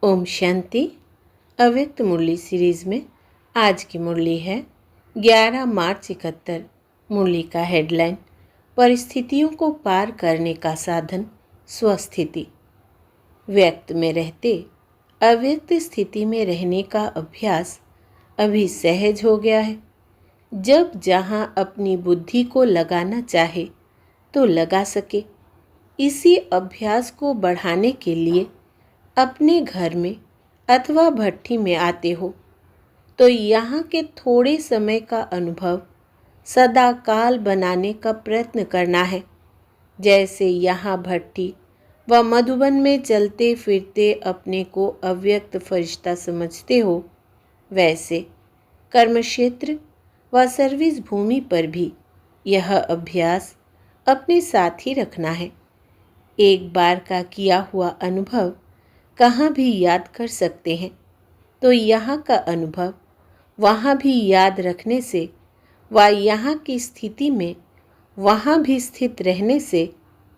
ओम शांति। अव्यक्त मुरली सीरीज़ में आज की मुरली है 11 मार्च 71। मुरली का हेडलाइन परिस्थितियों को पार करने का साधन स्वस्थिति। व्यक्त में रहते अव्यक्त स्थिति में रहने का अभ्यास अभी सहज हो गया है। जब जहाँ अपनी बुद्धि को लगाना चाहे तो लगा सके। इसी अभ्यास को बढ़ाने के लिए अपने घर में अथवा भट्ठी में आते हो तो यहाँ के थोड़े समय का अनुभव सदा काल बनाने का प्रयत्न करना है। जैसे यहाँ भट्ठी व मधुबन में चलते फिरते अपने को अव्यक्त फरिश्ता समझते हो, वैसे कर्मक्षेत्र व सर्विस भूमि पर भी यह अभ्यास अपने साथ ही रखना है। एक बार का किया हुआ अनुभव कहाँ भी याद कर सकते हैं, तो यहाँ का अनुभव वहाँ भी याद रखने से व यहाँ की स्थिति में वहाँ भी स्थित रहने से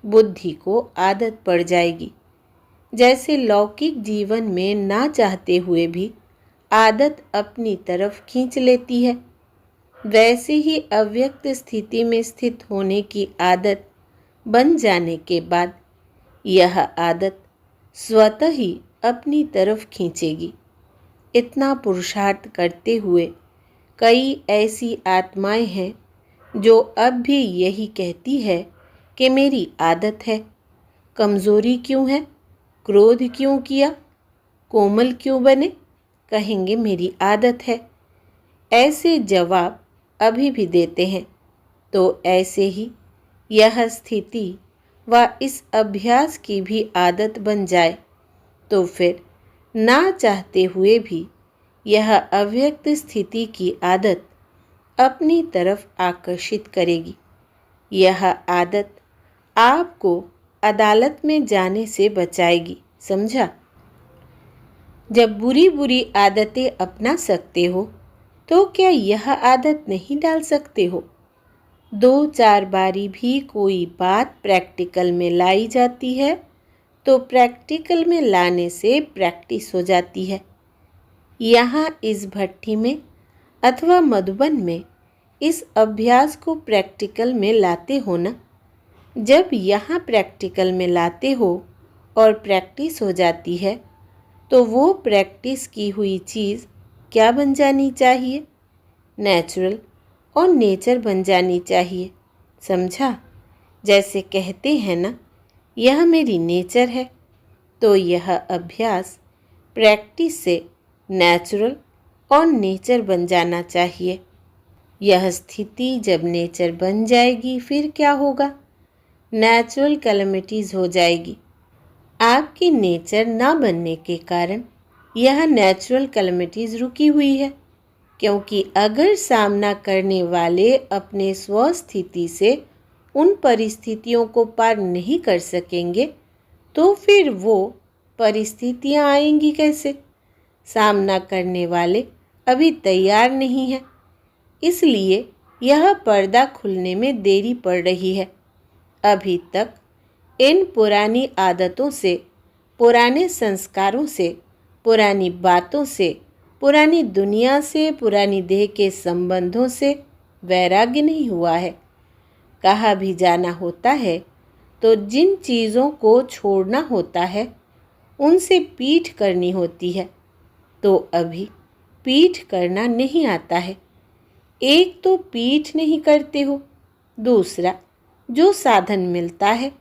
बुद्धि को आदत पड़ जाएगी। जैसे लौकिक जीवन में ना चाहते हुए भी आदत अपनी तरफ खींच लेती है, वैसे ही अव्यक्त स्थिति में स्थित होने की आदत बन जाने के बाद यह आदत स्वतः ही अपनी तरफ खींचेगी। इतना पुरुषार्थ करते हुए कई ऐसी आत्माएं हैं जो अब भी यही कहती है कि मेरी आदत है, कमज़ोरी क्यों है, क्रोध क्यों किया, कोमल क्यों बने, कहेंगे मेरी आदत है। ऐसे जवाब अभी भी देते हैं। तो ऐसे ही यह स्थिति व इस अभ्यास की भी आदत बन जाए तो फिर ना चाहते हुए भी यह अव्यक्त स्थिति की आदत अपनी तरफ आकर्षित करेगी। यह आदत आपको अदालत में जाने से बचाएगी, समझा। जब बुरी बुरी आदतें अपना सकते हो तो क्या यह आदत नहीं डाल सकते हो? 2-4 बारी भी कोई बात प्रैक्टिकल में लाई जाती है तो प्रैक्टिकल में लाने से प्रैक्टिस हो जाती है। यहाँ इस भट्ठी में अथवा मधुबन में इस अभ्यास को प्रैक्टिकल में लाते हो ना। जब यहाँ प्रैक्टिकल में लाते हो और प्रैक्टिस हो जाती है तो वो प्रैक्टिस की हुई चीज़ क्या बन जानी चाहिए? नेचुरल और नेचर बन जानी चाहिए, समझा। जैसे कहते हैं ना, यह मेरी नेचर है, तो यह अभ्यास प्रैक्टिस से नेचुरल और नेचर बन जाना चाहिए। यह स्थिति जब नेचर बन जाएगी फिर क्या होगा? नेचुरल कैलेमिटीज़ हो जाएगी। आपकी नेचर ना बनने के कारण यह नेचुरल कैलेमिटीज़ रुकी हुई है, क्योंकि अगर सामना करने वाले अपने स्वस्थिति से उन परिस्थितियों को पार नहीं कर सकेंगे तो फिर वो परिस्थितियां आएंगी कैसे? सामना करने वाले अभी तैयार नहीं हैं, इसलिए यह पर्दा खुलने में देरी पड़ रही है। अभी तक इन पुरानी आदतों से, पुराने संस्कारों से, पुरानी बातों से, पुरानी दुनिया से, पुरानी देह के संबंधों से वैराग्य नहीं हुआ है। कहाँ भी जाना होता है तो जिन चीज़ों को छोड़ना होता है उनसे पीठ करनी होती है, तो अभी पीठ करना नहीं आता है। एक तो पीठ नहीं करते हो, दूसरा जो साधन मिलता है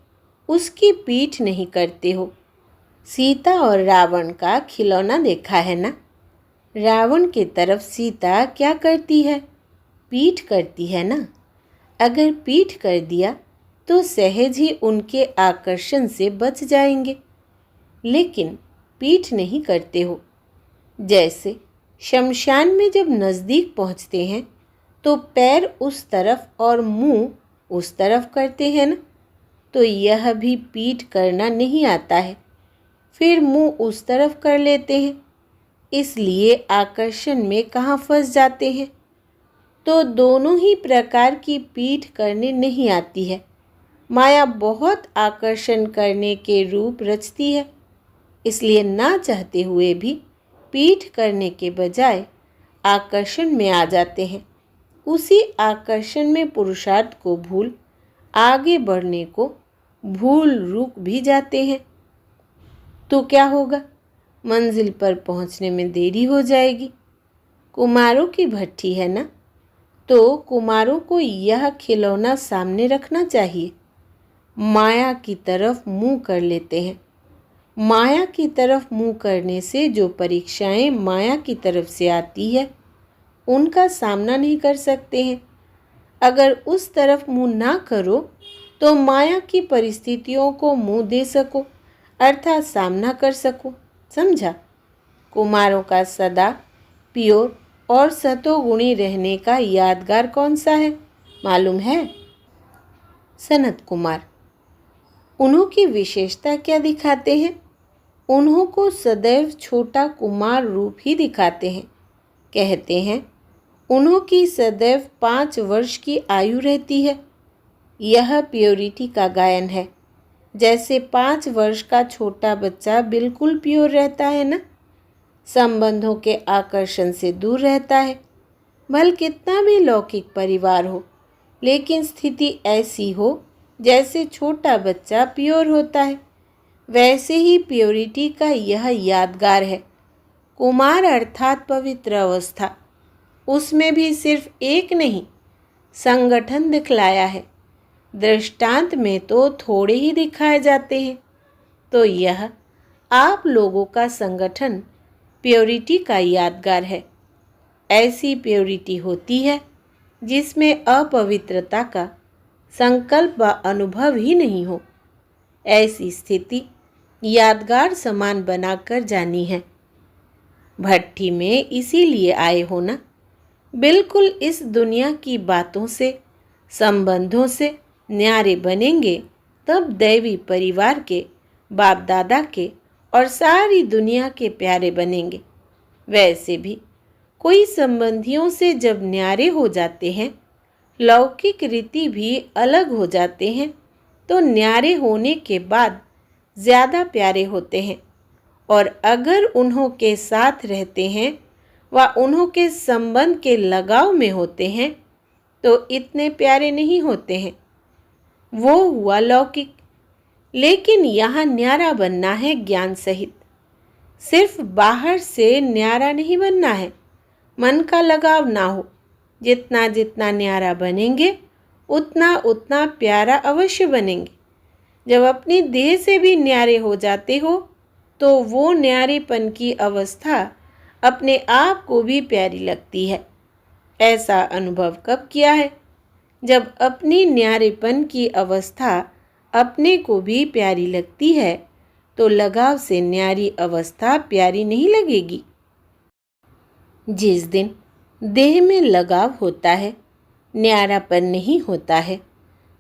उसकी पीठ नहीं करते हो। सीता और रावण का खिलौना देखा है ना। रावण की तरफ सीता क्या करती है? पीठ करती है ना। अगर पीठ कर दिया तो सहज ही उनके आकर्षण से बच जाएंगे, लेकिन पीठ नहीं करते हो। जैसे शमशान में जब नज़दीक पहुंचते हैं तो पैर उस तरफ और मुंह उस तरफ करते हैं ना, तो यह भी पीठ करना नहीं आता है। फिर मुंह उस तरफ कर लेते हैं, इसलिए आकर्षण में कहाँ फंस जाते हैं। तो दोनों ही प्रकार की पीठ करने नहीं आती है। माया बहुत आकर्षण करने के रूप रचती है, इसलिए ना चाहते हुए भी पीठ करने के बजाय आकर्षण में आ जाते हैं। उसी आकर्षण में पुरुषार्थ को भूल आगे बढ़ने को भूल रुक भी जाते हैं। तो क्या होगा? मंजिल पर पहुंचने में देरी हो जाएगी। कुमारों की भट्ठी है ना, तो कुमारों को यह खिलौना सामने रखना चाहिए। माया की तरफ मुंह कर लेते हैं। माया की तरफ मुंह करने से जो परीक्षाएं माया की तरफ से आती है उनका सामना नहीं कर सकते हैं। अगर उस तरफ मुंह ना करो तो माया की परिस्थितियों को मुंह दे सको, अर्थात सामना कर सको। समझा? कुमारों का सदा प्योर और सतोगुणी रहने का यादगार कौन सा है, मालूम है? सनत कुमार। उन्हों की विशेषता क्या दिखाते हैं? उन्हों को सदैव छोटा कुमार रूप ही दिखाते हैं। कहते हैं उन्हों की सदैव 5 वर्ष की आयु रहती है। यह प्योरिटी का गायन है। जैसे 5 वर्ष का छोटा बच्चा बिल्कुल प्योर रहता है ना, संबंधों के आकर्षण से दूर रहता है। भले कितना भी लौकिक परिवार हो, लेकिन स्थिति ऐसी हो जैसे छोटा बच्चा प्योर होता है, वैसे ही प्योरिटी का यह यादगार है। कुमार अर्थात पवित्र अवस्था, उसमें भी सिर्फ एक नहीं, संगठन दिखलाया है। दृष्टांत में तो थोड़े ही दिखाए जाते हैं। तो यह आप लोगों का संगठन प्योरिटी का यादगार है। ऐसी प्योरिटी होती है जिसमें अपवित्रता का संकल्प व अनुभव ही नहीं हो। ऐसी स्थिति यादगार समान बनाकर जानी है। भट्ठी में इसीलिए आए हो ना? बिल्कुल इस दुनिया की बातों से, संबंधों से न्यारे बनेंगे तब दैवी परिवार के, बाप दादा के और सारी दुनिया के प्यारे बनेंगे। वैसे भी कोई संबंधियों से जब न्यारे हो जाते हैं, लौकिक रीति भी अलग हो जाते हैं, तो न्यारे होने के बाद ज़्यादा प्यारे होते हैं। और अगर उन्हों के साथ रहते हैं व उन्हों के संबंध के लगाव में होते हैं तो इतने प्यारे नहीं होते हैं। वो हुआ लौकिक। लेकिन यहाँ न्यारा बनना है ज्ञान सहित। सिर्फ बाहर से न्यारा नहीं बनना है, मन का लगाव ना हो। जितना जितना न्यारा बनेंगे उतना उतना प्यारा अवश्य बनेंगे। जब अपनी देह से भी न्यारे हो जाते हो तो वो न्यारेपन की अवस्था अपने आप को भी प्यारी लगती है। ऐसा अनुभव कब किया है? जब अपनी न्यारेपन की अवस्था अपने को भी प्यारी लगती है तो लगाव से न्यारी अवस्था प्यारी नहीं लगेगी। जिस दिन देह में लगाव होता है, न्यारापन नहीं होता है,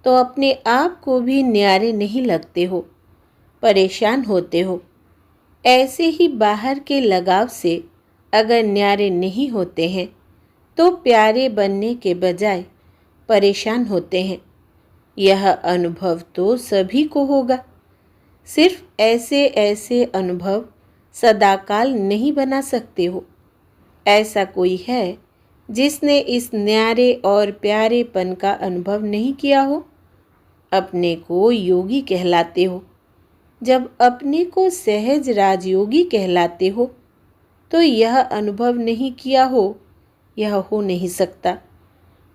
तो अपने आप को भी न्यारे नहीं लगते हो, परेशान होते हो। ऐसे ही बाहर के लगाव से अगर न्यारे नहीं होते हैं तो प्यारे बनने के बजाय परेशान होते हैं। यह अनुभव तो सभी को होगा। सिर्फ ऐसे ऐसे अनुभव सदाकाल नहीं बना सकते हो। ऐसा कोई है जिसने इस न्यारे और प्यारेपन का अनुभव नहीं किया हो? अपने को योगी कहलाते हो। जब अपने को सहज राजयोगी कहलाते हो तो यह अनुभव नहीं किया हो, यह हो नहीं सकता।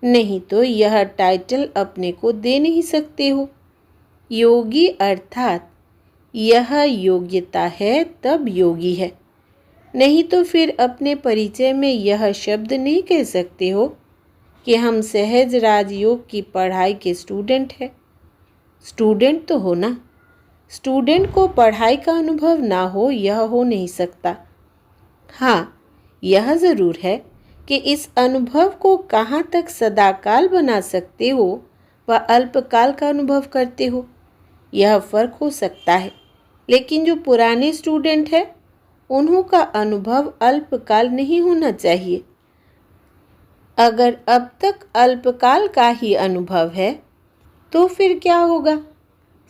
नहीं तो यह टाइटल अपने को दे नहीं सकते हो। योगी अर्थात यह योग्यता है तब योगी है। नहीं तो फिर अपने परिचय में यह शब्द नहीं कह सकते हो कि हम सहज राजयोग की पढ़ाई के स्टूडेंट हैं। स्टूडेंट तो हो ना। स्टूडेंट को पढ़ाई का अनुभव ना हो, यह हो नहीं सकता। हाँ, यह ज़रूर है कि इस अनुभव को कहाँ तक सदाकाल बना सकते हो व अल्पकाल का अनुभव करते हो, यह फ़र्क हो सकता है। लेकिन जो पुराने स्टूडेंट हैं उन्हों का अनुभव अल्पकाल नहीं होना चाहिए। अगर अब तक अल्पकाल का ही अनुभव है तो फिर क्या होगा?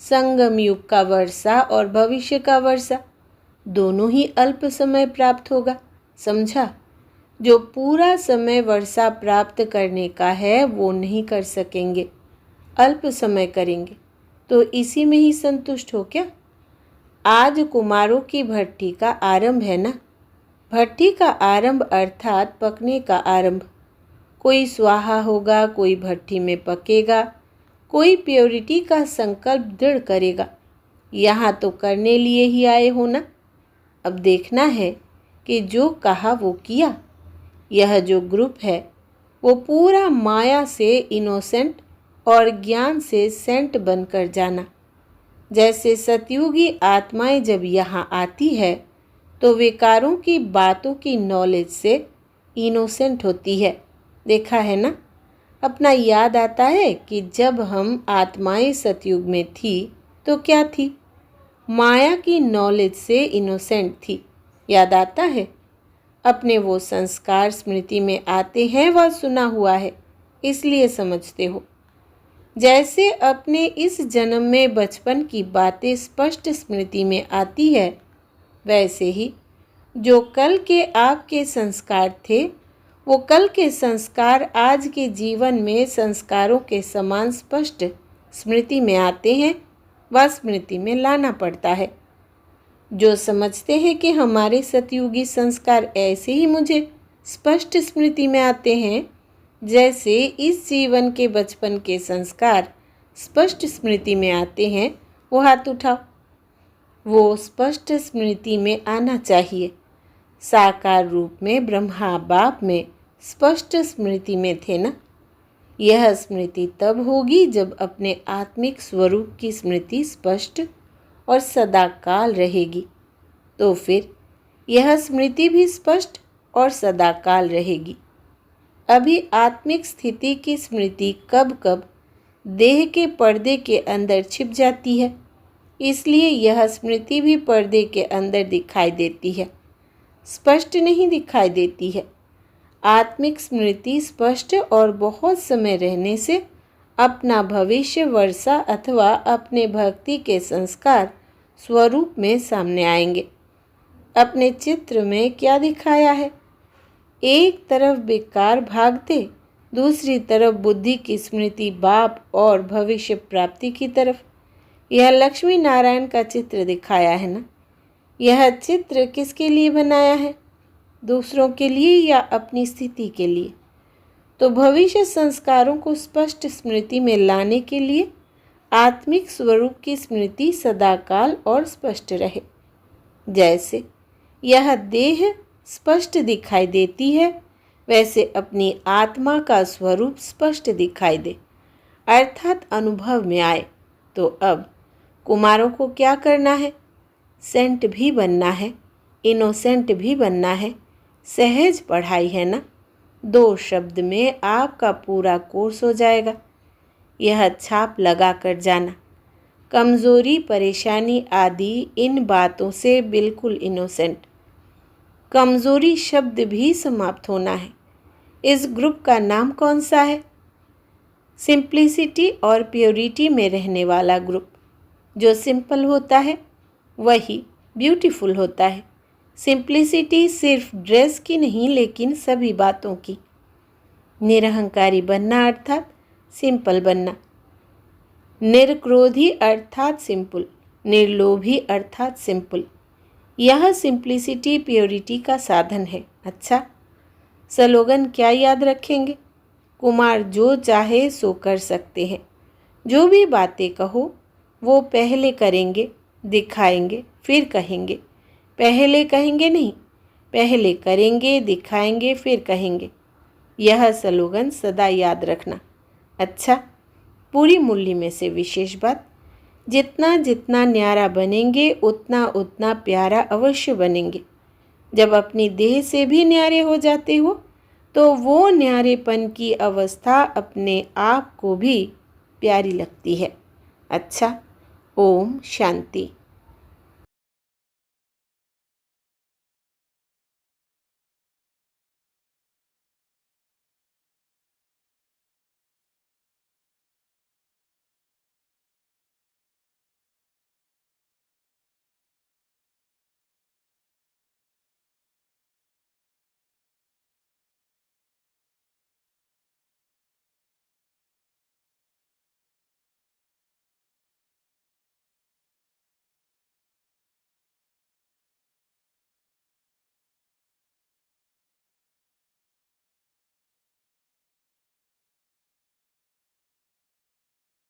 संगम युग का वर्षा और भविष्य का वर्षा दोनों ही अल्प समय प्राप्त होगा, समझा। जो पूरा समय वर्षा प्राप्त करने का है वो नहीं कर सकेंगे, अल्प समय करेंगे, तो इसी में ही संतुष्ट हो क्या। आज कुमारों की भट्ठी का आरंभ है ना। भट्ठी का आरंभ अर्थात पकने का आरंभ। कोई स्वाहा होगा, कोई भट्ठी में पकेगा, कोई प्योरिटी का संकल्प दृढ़ करेगा। यहाँ तो करने लिए ही आए हो ना। अब देखना है कि जो कहा वो किया। यह जो ग्रुप है वो पूरा माया से इनोसेंट और ज्ञान से सेंट बनकर जाना। जैसे सतयुगी आत्माएं जब यहाँ आती है तो विकारों की बातों की नॉलेज से इनोसेंट होती है। देखा है ना। अपना याद आता है कि जब हम आत्माएं सतयुग में थी तो क्या थी, माया की नॉलेज से इनोसेंट थी। याद आता है। अपने वो संस्कार स्मृति में आते हैं, वह सुना हुआ है इसलिए समझते हो। जैसे अपने इस जन्म में बचपन की बातें स्पष्ट स्मृति में आती है, वैसे ही जो कल के आपके संस्कार थे वो कल के संस्कार आज के जीवन में संस्कारों के समान स्पष्ट स्मृति में आते हैं, वह स्मृति में लाना पड़ता है। जो समझते हैं कि हमारे सतयुगी संस्कार ऐसे ही मुझे स्पष्ट स्मृति में आते हैं जैसे इस जीवन के बचपन के संस्कार स्पष्ट स्मृति में आते हैं, वो हाथ उठाओ। वो स्पष्ट स्मृति में आना चाहिए। साकार रूप में ब्रह्मा बाप में स्पष्ट स्मृति में थे ना। यह स्मृति तब होगी जब अपने आत्मिक स्वरूप की स्मृति स्पष्ट और सदाकाल रहेगी, तो फिर यह स्मृति भी स्पष्ट और सदाकाल रहेगी। अभी आत्मिक स्थिति की स्मृति कब कब देह के पर्दे के अंदर छिप जाती है, इसलिए यह स्मृति भी पर्दे के अंदर दिखाई देती है, स्पष्ट नहीं दिखाई देती है। आत्मिक स्मृति स्पष्ट और बहुत समय रहने से अपना भविष्य वर्षा अथवा अपने भक्ति के संस्कार स्वरूप में सामने आएंगे। अपने चित्र में क्या दिखाया है, एक तरफ विकार भागते, दूसरी तरफ बुद्धि की स्मृति बाप और भविष्य प्राप्ति की तरफ। यह लक्ष्मी नारायण का चित्र दिखाया है ना। यह चित्र किसके लिए बनाया है, दूसरों के लिए या अपनी स्थिति के लिए। तो भविष्य संस्कारों को स्पष्ट स्मृति में लाने के लिए आत्मिक स्वरूप की स्मृति सदाकाल और स्पष्ट रहे। जैसे यह देह स्पष्ट दिखाई देती है, वैसे अपनी आत्मा का स्वरूप स्पष्ट दिखाई दे, अर्थात अनुभव में आए। तो अब कुमारों को क्या करना है, सेंट भी बनना है, इनोसेंट भी बनना है। सहज पढ़ाई है ना। 2 शब्द में आपका पूरा कोर्स हो जाएगा। यह छाप लगा कर जाना। कमज़ोरी परेशानी आदि इन बातों से बिल्कुल इनोसेंट। कमज़ोरी शब्द भी समाप्त होना है। इस ग्रुप का नाम कौन सा है, सिंप्लिसिटी और प्योरिटी में रहने वाला ग्रुप। जो सिंपल होता है वही ब्यूटीफुल होता है। सिंप्लिसिटी सिर्फ ड्रेस की नहीं लेकिन सभी बातों की। निरहंकारी बनना अर्थात सिंपल बनना। निर्क्रोधी अर्थात सिंपल, निर्लोभी अर्थात सिंपल। यह सिंप्लिसिटी प्योरिटी का साधन है। अच्छा, स्लोगन क्या याद रखेंगे, कुमार जो चाहे सो कर सकते हैं। जो भी बातें कहो वो पहले करेंगे, दिखाएंगे, फिर कहेंगे। पहले कहेंगे नहीं, पहले करेंगे, दिखाएंगे, फिर कहेंगे। यह स्लोगन सदा याद रखना। अच्छा, पूरी मुरली में से विशेष बात, जितना जितना न्यारा बनेंगे उतना उतना प्यारा अवश्य बनेंगे। जब अपनी देह से भी न्यारे हो जाते हो तो वो न्यारेपन की अवस्था अपने आप को भी प्यारी लगती है। अच्छा, ओम शांति।